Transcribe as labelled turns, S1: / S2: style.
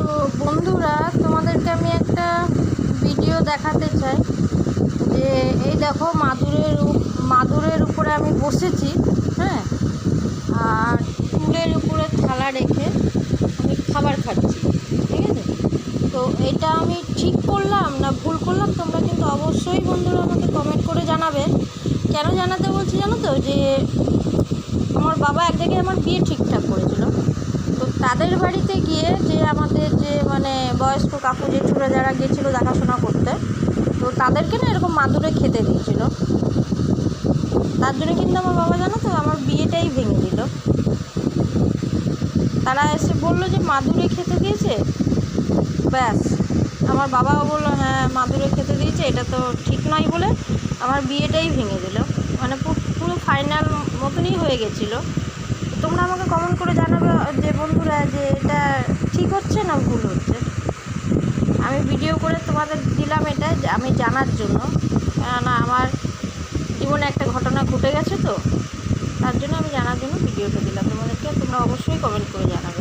S1: তো বন্ধুরা, তোমাদেরকে আমি একটা ভিডিও দেখাতে চাই যে এই দেখো মাদুরের উপরে আমি বসেছি, হ্যাঁ, আর টুলের উপরে থালা রেখে আমি খাবার খাচ্ছি, ঠিক আছে? তো এটা আমি ঠিক করলাম না ভুল করলাম, তোমরা কিন্তু অবশ্যই বন্ধুরা আমাকে কমেন্ট করে জানাবে। কেন জানাতে বলছি জানো তো, যে আমার বাবা এক জায়গায় আমার বিয়ে ঠিকঠাক করেছিল। তো তাদের বাড়িতে গিয়ে যে আমাদের যে মানে বয়স্ক কাকু জেঠুরা যারা গেছিলো দেখাশোনা করতে, তো তাদেরকে না এরকম মাদুরে খেতে দিয়েছিল। তার জন্য কিন্তু আমার বাবা জানো তো আমার বিয়েটাই ভেঙে দিল। তারা এসে বললো যে মাদুরে খেতে দিয়েছে, ব্যাস আমার বাবাও বললো হ্যাঁ মাদুরে খেতে দিয়েছে, এটা তো ঠিক নয় বলে আমার বিয়েটাই ভেঙে দিল। মানে পুরো ফাইনাল মতনই হয়ে গেছিলো। তোমরা আমাকে কমেন্ট করে জানাবে যে বন্ধুরা যে এটা ঠিক হচ্ছে না ভুল হচ্ছে। আমি ভিডিও করে তোমাদের দিলাম এটা আমি জানার জন্য, কেননা আমার জীবনে একটা ঘটনা ঘটে গেছে, তো তার জন্য আমি জানার জন্য ভিডিওটা দিলাম তোমাদেরকে। তোমরা অবশ্যই কমেন্ট করে জানাবে।